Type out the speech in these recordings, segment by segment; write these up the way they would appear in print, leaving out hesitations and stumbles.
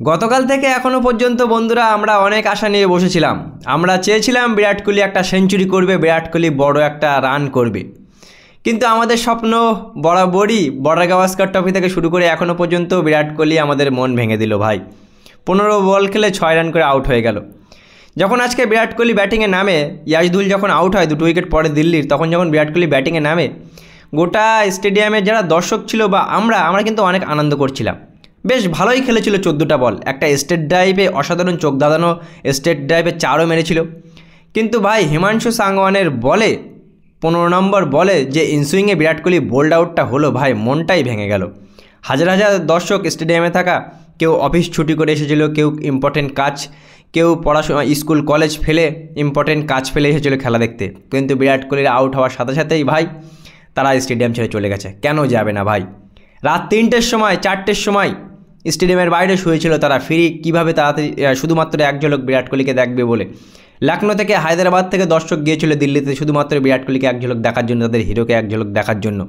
গতকাল থেকে এখনো পর্যন্ত বন্ধুরা আমরা অনেক আশা নিয়ে বসেছিলাম। আমরা চেয়েছিলাম বিরাট কোহলি একটা সেঞ্চুরি করবে, বিরাট কোহলি বড় একটা রান করবে। কিন্তু আমাদের স্বপ্ন বরাবরই বর্ডার গাভাস্কার ট্রফি থেকে শুরু করে এখনও পর্যন্ত বিরাট কোহলি আমাদের মন ভেঙে দিল ভাই। 15 বল খেলে 6 রান করে আউট হয়ে গেল। যখন আজকে বিরাট কোহলি ব্যাটিংয়ে নামে, ইয়াশদুল যখন আউট হয় 2 উইকেট পরে দিল্লির, তখন যখন বিরাট কোহলি ব্যাটিংয়ে নামে, গোটা স্টেডিয়ামের যারা দর্শক ছিল বা আমরা কিন্তু অনেক আনন্দ করছিলাম। বেশ ভালোই খেলেছিল 14টা বল, একটা স্টেট ড্রাইভে অসাধারণ চোখ ধাঁধানো স্টেট ড্রাইভে 4ও মেরেছিল। কিন্তু ভাই হিমাংশু সাংওয়ানের বলে 15 নম্বর বলে যে ইনসুইংয়ে বিরাট কোহলি বোল্ড আউটটা হলো, ভাই মনটাই ভেঙে গেল। হাজার হাজার দর্শক স্টেডিয়ামে থাকা, কেউ অফিস ছুটি করে এসেছিল, কেউ ইম্পর্টেন্ট কাজ, কেউ পড়াশোনা স্কুল কলেজ ফেলে ইম্পর্টেন্ট কাজ ফেলে এসেছিলো খেলা দেখতে। কিন্তু বিরাট কোহলির আউট হওয়ার সাথে সাথেই ভাই তারা স্টেডিয়াম ছেড়ে চলে গেছে। কেন যাবে না ভাই? রাত 3টের সময় 4টের সময় স্টেডিয়ামের বাইরে শুয়েছিল তারা, ফিরি কীভাবে তাড়াতাড়ি শুধুমাত্র এক ঝলক বিরাট কোহলিকে দেখবে বলে। লখনৌ থেকে হায়দ্রাবাদ থেকে দর্শক গিয়েছিল দিল্লিতে শুধুমাত্র বিরাট কোহলিকে এক ঝলক দেখার জন্য, তাদের হিরোকে এক ঝলক দেখার জন্য।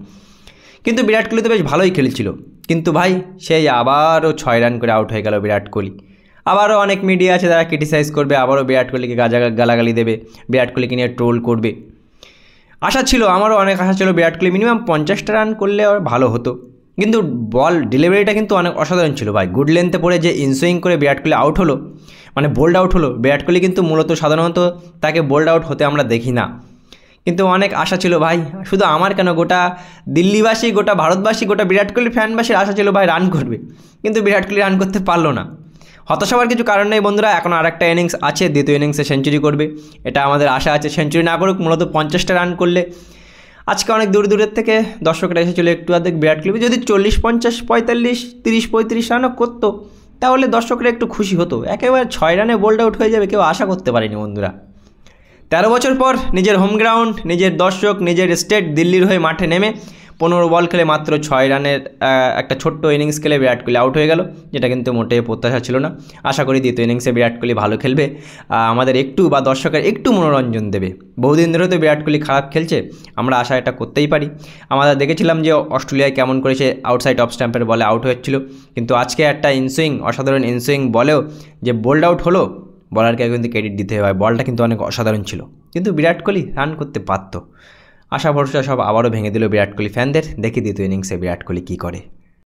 কিন্তু বিরাট কোহলি তো বেশ ভালোই খেলেছিল। কিন্তু ভাই সেই আবারও 6 রান করে আউট হয়ে গেল বিরাট কোহলি। আবারও অনেক মিডিয়া আছে যারা ক্রিটিসাইজ করবে, আবারও বিরাট কোহলিকে গালাগালি দেবে, বিরাট কোহলিকে নিয়ে ট্রোল করবে। আশা ছিল, আমারও অনেক আশা ছিল বিরাট কোহলি মিনিমাম 50টা রান করলে আর ভালো হতো। কিন্তু বল ডেলিভারিটা কিন্তু অনেক অসাধারণ ছিল ভাই। গুড লেন্থে পড়ে যে ইনসুইং করে বিরাট কোহলি আউট হলো, মানে বোল্ড আউট হলো। বিরাট কোহলি কিন্তু মূলত সাধারণত তাকে বোল্ড আউট হতে আমরা দেখি না। কিন্তু অনেক আশা ছিল ভাই, শুধু আমার কেন, গোটা দিল্লিবাসী, গোটা ভারতবাসী, গোটা বিরাট কোহলি ফ্যানবাসীর আশা ছিল ভাই রান করবে। কিন্তু বিরাট কোহলি রান করতে পারলো না। হতাশ হওয়ার কিছু কারণ নেই বন্ধুরা, এখন আরেকটা ইনিংস আছে, দ্বিতীয় ইনিংসে সেঞ্চুরি করবে, এটা আমাদের আশা আছে। সেঞ্চুরি না করুক, মূলত 50টা রান করলে আজকে অনেক দূরের থেকে দর্শকরা এসেছিলো একটু আধেক বিরাট কোহলি যদি 40, 50, 45, 30, 35 রানও করতো তাহলে দর্শকরা একটু খুশি হতো। একেবারে 6 রানে বোল্ড আউট হয়ে যাবে কেউ আশা করতে পারেনি বন্ধুরা। 13 বছর পর নিজের হোম গ্রাউন্ড, নিজের দর্শক, নিজের স্টেট দিল্লির হয়ে মাঠে নেমে 15 বল খেলে মাত্র 6 রানের একটা ছোট্ট ইনিংস খেলে বিরাট কোহলি আউট হয়ে গেল, যেটা কিন্তু মোটেই প্রত্যাশা ছিল না। আশা করি দ্বিতীয় ইনিংসে বিরাট কোহলি ভালো খেলবে, আমাদের একটু বা দর্শকের একটু মনোরঞ্জন দেবে। বহুদিন ধরে তো বিরাট কোহলি খারাপ খেলছে, আমরা আশা এটা করতেই পারি। আমরা দেখেছিলাম যে অস্ট্রেলিয়ায় কেমন করে সে আউটসাইড অফ স্ট্যাম্পের বলে আউট হয়েছিল, কিন্তু আজকে একটা ইনসুইং, অসাধারণ ইনসুইং বলেও যে বোল্ড আউট হলো, বলারকে কিন্তু ক্রেডিট দিতে হয়। বলটা কিন্তু অনেক অসাধারণ ছিল, কিন্তু বিরাট কোহলি রান করতে পারত। আশা ভরসা সব আবারও ভেঙে দিল বিরাট কোহলি ফ্যানদের। দেখি দ্বিতীয় ইনিংসে বিরাট কোহলি কী করে।